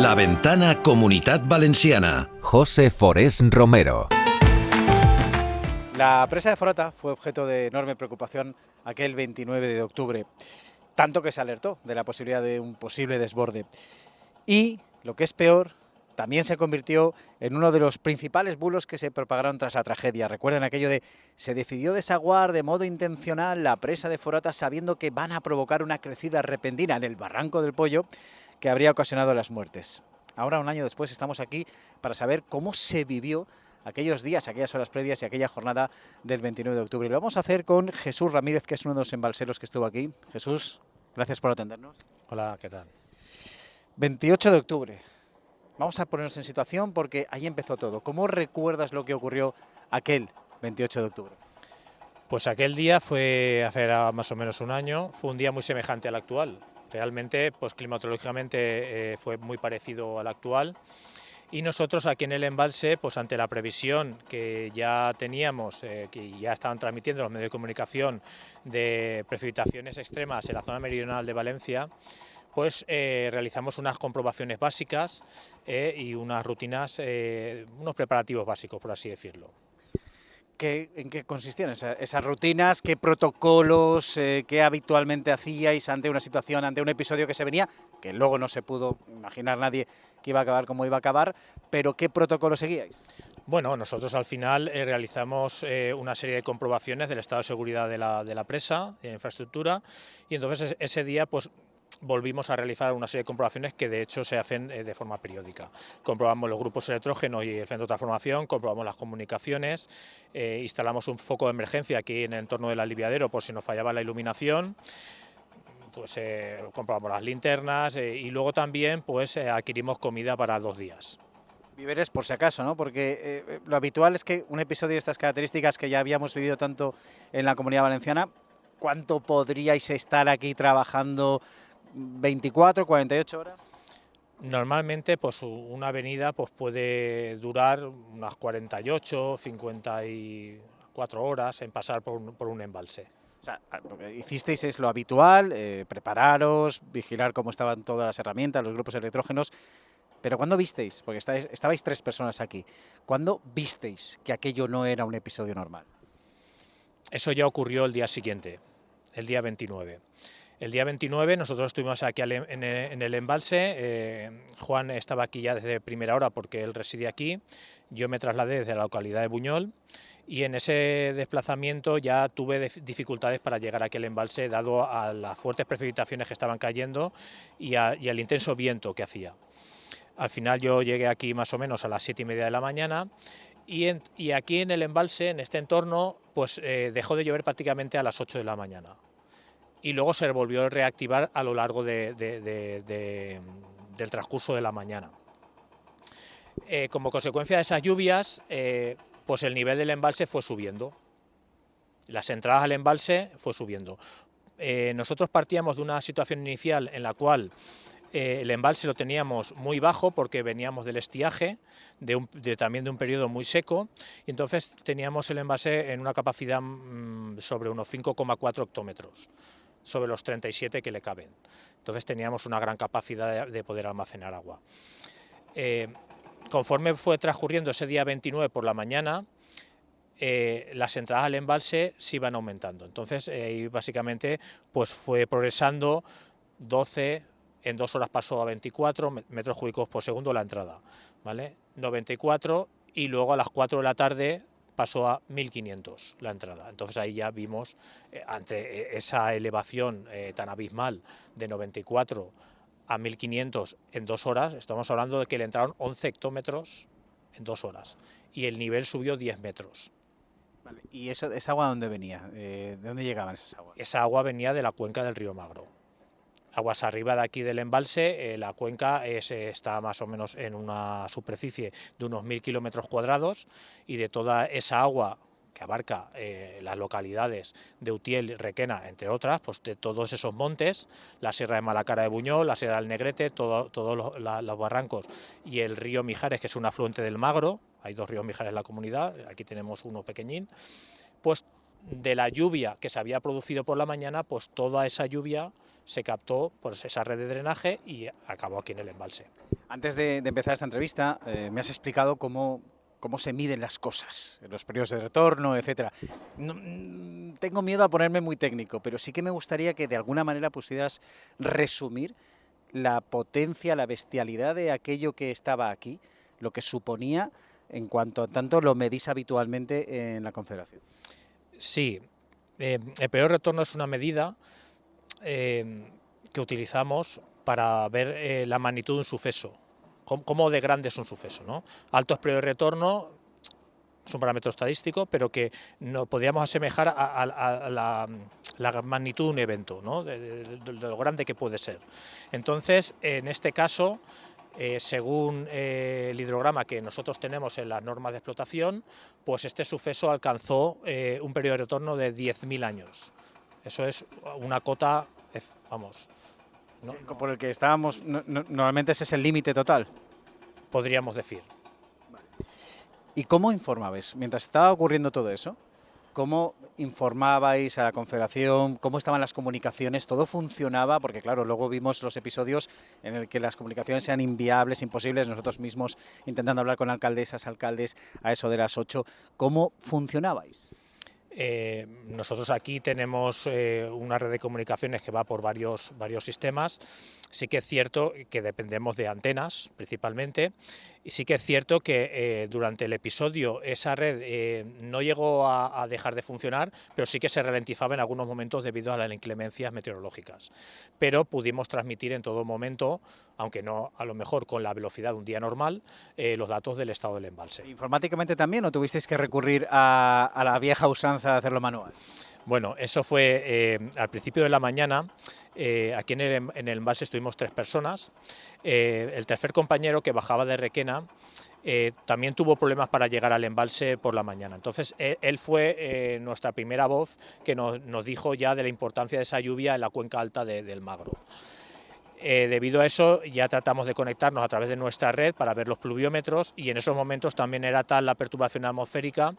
La Ventana Comunitat Valenciana. José Forés Romero. La presa de Forata fue objeto de enorme preocupación aquel 29 de octubre, tanto que se alertó de la posibilidad de un posible desborde. Y, lo que es peor, también se convirtió en uno de los principales bulos que se propagaron tras la tragedia. Recuerden aquello de se decidió desaguar de modo intencional la presa de Forata sabiendo que van a provocar una crecida repentina en el barranco del Pollo que habría ocasionado las muertes. Ahora, un año después, estamos aquí para saber cómo se vivió aquellos días, aquellas horas previas y aquella jornada del 29 de octubre. Y lo vamos a hacer con Jesús Ramírez, que es uno de los embalseros que estuvo aquí. Jesús, gracias por atendernos. Hola, ¿qué tal? 28 de octubre. Vamos a ponernos en situación porque ahí empezó todo. ¿Cómo recuerdas lo que ocurrió aquel 28 de octubre? Pues aquel día fue hace más o menos un año, fue un día muy semejante al actual. Realmente, pues climatológicamente fue muy parecido al actual. Y nosotros aquí en el embalse, pues ante la previsión que ya teníamos, que ya estaban transmitiendo los medios de comunicación de precipitaciones extremas en la zona meridional de Valencia, pues realizamos unas comprobaciones básicas y unas rutinas, unos preparativos básicos, por así decirlo. ¿En qué consistían esas rutinas? ¿Qué protocolos? ¿Qué habitualmente hacíais ante una situación, ante un episodio que se venía? Que luego no se pudo imaginar nadie que iba a acabar como iba a acabar, pero ¿qué protocolo seguíais? Bueno, nosotros al final realizamos una serie de comprobaciones del estado de seguridad de la presa, de la infraestructura, y entonces ese día pues volvimos a realizar una serie de comprobaciones que de hecho se hacen de forma periódica. Comprobamos los grupos electrógenos y el centro de transformación, comprobamos las comunicaciones, instalamos un foco de emergencia aquí en el entorno del aliviadero por si nos fallaba la iluminación, pues comprobamos las linternas y luego también pues adquirimos comida para 2 días. Víveres por si acaso, ¿no? Porque lo habitual es que un episodio de estas características que ya habíamos vivido tanto en la Comunidad Valenciana, ¿cuánto podríais estar aquí trabajando? ¿24, 48 horas? Normalmente pues una avenida pues puede durar unas 48, 54 horas en pasar por un embalse. O sea, lo que hicisteis es lo habitual, prepararos, vigilar cómo estaban todas las herramientas, los grupos electrógenos, pero ¿cuándo visteis? Porque estabais 3 personas aquí. ¿Cuándo visteis que aquello no era un episodio normal? Eso ya ocurrió el día siguiente, el día 29. El día 29 nosotros estuvimos aquí en el embalse, Juan estaba aquí ya desde primera hora porque él reside aquí, yo me trasladé desde la localidad de Buñol y en ese desplazamiento ya tuve dificultades para llegar aquí al embalse dado a las fuertes precipitaciones que estaban cayendo y al intenso viento que hacía. Al final yo llegué aquí más o menos a las 7:30 de la mañana y aquí en el embalse, en este entorno, pues dejó de llover prácticamente a las 8 de la mañana. Y luego se volvió a reactivar a lo largo del transcurso de la mañana. Como consecuencia de esas lluvias, pues el nivel del embalse fue subiendo. Las entradas al embalse fue subiendo. Nosotros partíamos de una situación inicial en la cual el embalse lo teníamos muy bajo porque veníamos del estiaje, también de un periodo muy seco, y entonces teníamos el embalse en una capacidad sobre unos 5,4 hectómetros, sobre los 37 que le caben. Entonces teníamos una gran capacidad de poder almacenar agua. Conforme fue transcurriendo ese día 29 por la mañana, las entradas al embalse se iban aumentando. Entonces básicamente pues fue progresando 12, en 2 horas pasó a 24 metros cúbicos por segundo la entrada, ¿vale? 94 y luego a las 4 de la tarde pasó a 1500 la entrada. Entonces ahí ya vimos, ante esa elevación tan abismal de 94 a 1500 en 2 horas, estamos hablando de que le entraron 11 hectómetros en 2 horas y el nivel subió 10 metros. Vale. ¿Y esa agua de dónde venía? ¿De dónde llegaban esas aguas? Esa agua venía de la cuenca del río Magro. Aguas arriba de aquí del embalse, la cuenca está más o menos en una superficie de unos 1000 kilómetros cuadrados y de toda esa agua que abarca las localidades de Utiel, Requena, entre otras, pues de todos esos montes, la Sierra de Malacara de Buñol, la Sierra del Negrete, todos los barrancos y el río Mijares, que es un afluente del Magro, hay 2 ríos Mijares en la comunidad, aquí tenemos uno pequeñín, pues de la lluvia que se había producido por la mañana, pues toda esa lluvia se captó pues, esa red de drenaje y acabó aquí en el embalse. Antes de empezar esta entrevista, me has explicado cómo se miden las cosas, los periodos de retorno, etcétera. Tengo miedo a ponerme muy técnico, pero sí que me gustaría que de alguna manera pusieras resumir la potencia, la bestialidad de aquello que estaba aquí, lo que suponía en cuanto a tanto lo medís habitualmente en la Confederación. Sí, el periodo de retorno es una medida que utilizamos para ver la magnitud de un suceso, cómo de grande es un suceso, ¿no? Alto es periodo de retorno, es un parámetro estadístico, pero que no podríamos asemejar a la magnitud de un evento, ¿no? de lo grande que puede ser. Entonces, en este caso, según el hidrograma que nosotros tenemos en las normas de explotación, pues este suceso alcanzó un periodo de retorno de 10.000 años. Eso es una cota, vamos... Por el que estábamos, normalmente ese es el límite total. Podríamos decir. ¿Y cómo informabais? Mientras estaba ocurriendo todo eso, ¿cómo informabais a la Confederación? ¿Cómo estaban las comunicaciones? ¿Todo funcionaba? Porque claro, luego vimos los episodios en el que las comunicaciones eran inviables, imposibles, nosotros mismos intentando hablar con alcaldesas, alcaldes a eso de las 8. ¿Cómo funcionabais? Nosotros aquí tenemos una red de comunicaciones que va por varios sistemas. Sí que es cierto que dependemos de antenas principalmente, y sí que es cierto que durante el episodio esa red no llegó a dejar de funcionar, pero sí que se ralentizaba en algunos momentos debido a las inclemencias meteorológicas. Pero pudimos transmitir en todo momento, aunque no a lo mejor con la velocidad de un día normal, los datos del estado del embalse. ¿Informáticamente también o tuvisteis que recurrir a la vieja usanza de hacerlo manual? Bueno, eso fue al principio de la mañana. Aquí en el embalse estuvimos 3 personas. El tercer compañero, que bajaba de Requena, también tuvo problemas para llegar al embalse por la mañana. Entonces él fue nuestra primera voz que nos dijo ya de la importancia de esa lluvia en la cuenca alta del Magro. Debido a eso ya tratamos de conectarnos a través de nuestra red para ver los pluviómetros, y en esos momentos también era tal la perturbación atmosférica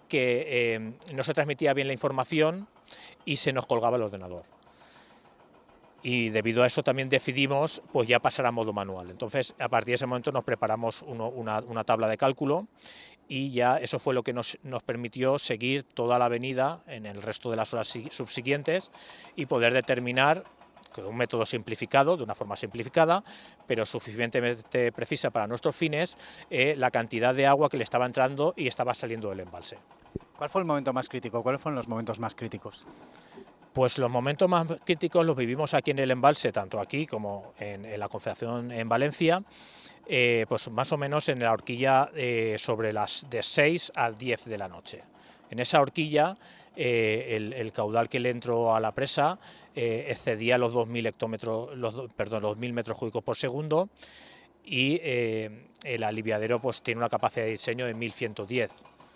que no se transmitía bien la información y se nos colgaba el ordenador. Y debido a eso también decidimos pues ya pasar a modo manual. Entonces a partir de ese momento nos preparamos una tabla de cálculo, y ya eso fue lo que nos permitió seguir toda la avenida en el resto de las horas subsiguientes y poder determinar con un método simplificado, de una forma simplificada, pero suficientemente precisa para nuestros fines, la cantidad de agua que le estaba entrando y estaba saliendo del embalse. ¿Cuál fue el momento más crítico? ¿Cuáles fueron los momentos más críticos? Pues los momentos más críticos los vivimos aquí en el embalse, tanto aquí como en la Confederación en Valencia, pues más o menos en la horquilla sobre las de 6 a 10 de la noche. En esa horquilla el caudal que le entró a la presa excedía los 2.000 metros cúbicos por segundo, y el aliviadero pues tiene una capacidad de diseño de 1.110.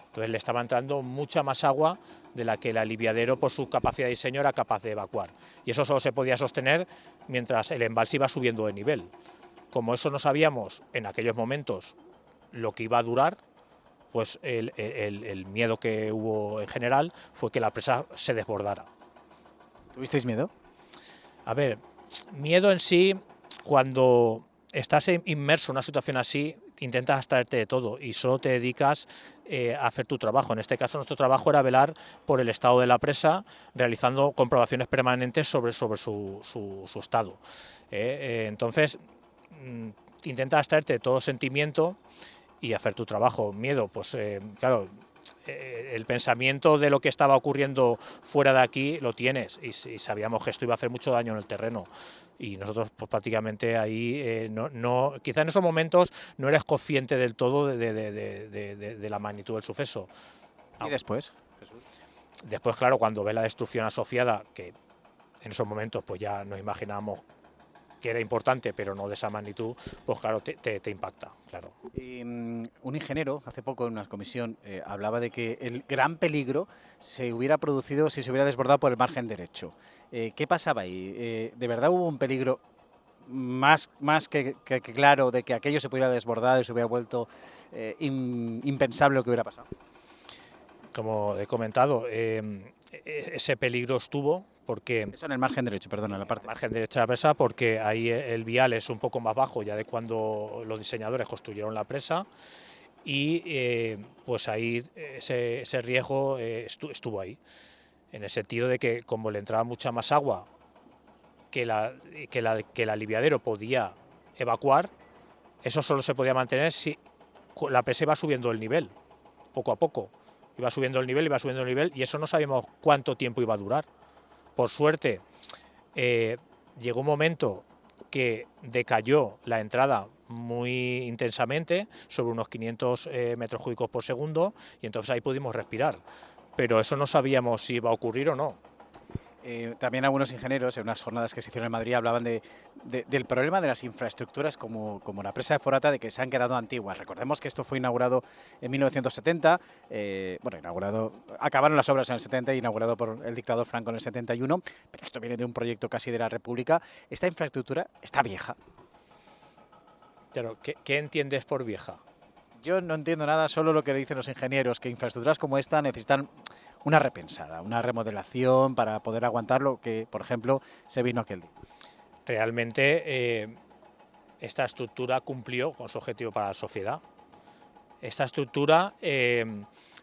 Entonces le estaba entrando mucha más agua de la que el aliviadero por su capacidad de diseño era capaz de evacuar. Y eso solo se podía sostener mientras el embalse iba subiendo de nivel. Como eso no sabíamos en aquellos momentos lo que iba a durar, pues el miedo que hubo en general fue que la presa se desbordara. ¿Tuvisteis miedo? A ver, miedo en sí, cuando estás inmerso en una situación así, intentas abstraerte de todo y solo te dedicas a hacer tu trabajo. En este caso, nuestro trabajo era velar por el estado de la presa, realizando comprobaciones permanentes sobre su estado. Entonces, intentas abstraerte de todo sentimiento y hacer tu trabajo. Miedo, pues claro, el pensamiento de lo que estaba ocurriendo fuera de aquí lo tienes, y sabíamos que esto iba a hacer mucho daño en el terreno, y nosotros pues prácticamente ahí quizá en esos momentos no eres consciente del todo de la magnitud del suceso. ¿Y después, Jesús? Después, claro, cuando ves la destrucción asociada, que en esos momentos pues ya nos imaginábamos que era importante, pero no de esa magnitud, pues claro, te impacta, claro. Y, un ingeniero, hace poco en una comisión, hablaba de que el gran peligro se hubiera producido si se hubiera desbordado por el margen derecho. ¿Qué pasaba ahí? ¿De verdad hubo un peligro más que claro de que aquello se pudiera desbordar y se hubiera vuelto impensable lo que hubiera pasado? Como he comentado, ese peligro estuvo, porque Eso en el margen derecho, perdón, en la parte. margen derecha de la presa, porque ahí el vial es un poco más bajo ya de cuando los diseñadores construyeron la presa, y pues ahí ese riesgo estuvo ahí, en el sentido de que como le entraba mucha más agua que el aliviadero podía evacuar, eso solo se podía mantener si la presa iba subiendo el nivel, poco a poco, iba subiendo el nivel, y eso no sabíamos cuánto tiempo iba a durar. Por suerte, llegó un momento que decayó la entrada muy intensamente, sobre unos 500 metros cúbicos por segundo, y entonces ahí pudimos respirar. Pero eso no sabíamos si iba a ocurrir o no. También algunos ingenieros en unas jornadas que se hicieron en Madrid hablaban del problema de las infraestructuras como la presa de Forata, de que se han quedado antiguas. Recordemos que esto fue inaugurado en 1970, acabaron las obras en el 70 y inaugurado por el dictador Franco en el 71, pero esto viene de un proyecto casi de la República. Esta infraestructura está vieja. Claro, ¿qué entiendes por vieja? Yo no entiendo nada, solo lo que dicen los ingenieros, que infraestructuras como esta necesitan una repensada, una remodelación para poder aguantar lo que, por ejemplo, se vino aquel día. Realmente esta estructura cumplió con su objetivo para la sociedad. Esta estructura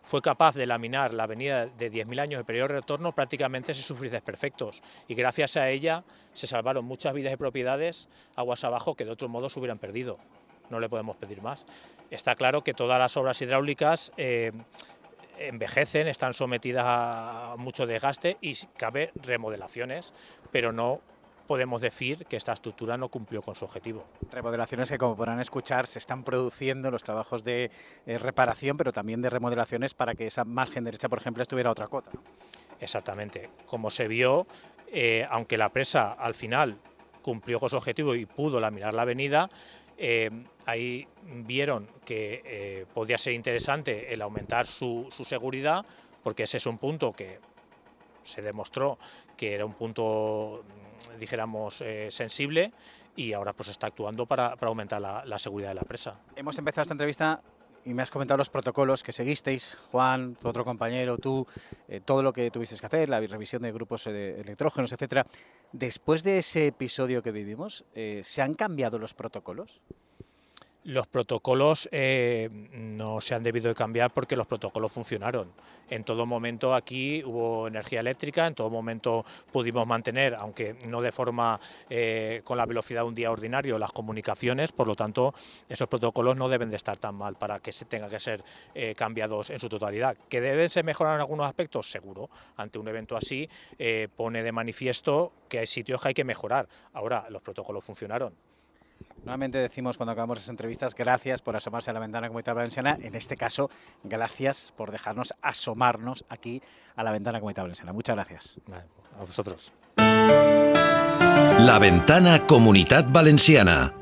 fue capaz de laminar la avenida de 10.000 años de periodo de retorno prácticamente sin sufrir desperfectos, y gracias a ella se salvaron muchas vidas y propiedades aguas abajo que de otro modo se hubieran perdido. No le podemos pedir más. Está claro que todas las obras hidráulicas envejecen, están sometidas a mucho desgaste y cabe remodelaciones, pero no podemos decir que esta estructura no cumplió con su objetivo. Remodelaciones que, como podrán escuchar, se están produciendo los trabajos de reparación, pero también de remodelaciones para que esa margen derecha, por ejemplo, estuviera a otra cota. Exactamente. Como se vio, aunque la presa al final cumplió con su objetivo y pudo laminar la avenida, ahí vieron que podía ser interesante el aumentar su seguridad, porque ese es un punto que se demostró que era un punto, dijéramos, sensible, y ahora pues está actuando para aumentar la seguridad de la presa. Hemos empezado esta entrevista y me has comentado los protocolos que seguisteis, Juan, tu otro compañero, tú, todo lo que tuvisteis que hacer, la revisión de grupos electrógenos, etcétera. Después de ese episodio que vivimos, ¿se han cambiado los protocolos? Los protocolos no se han debido de cambiar porque los protocolos funcionaron. En todo momento aquí hubo energía eléctrica, en todo momento pudimos mantener, aunque no de forma con la velocidad de un día ordinario, las comunicaciones. Por lo tanto, esos protocolos no deben de estar tan mal para que se tenga que ser cambiados en su totalidad. ¿Que deben ser mejorados en algunos aspectos? Seguro. Ante un evento así pone de manifiesto que hay sitios que hay que mejorar. Ahora, los protocolos funcionaron. Nuevamente decimos cuando acabamos las entrevistas, gracias por asomarse a la ventana Comunidad Valenciana. En este caso, gracias por dejarnos asomarnos aquí a la ventana Comunidad Valenciana. Muchas gracias. A vosotros. La Ventana Comunitat Valenciana.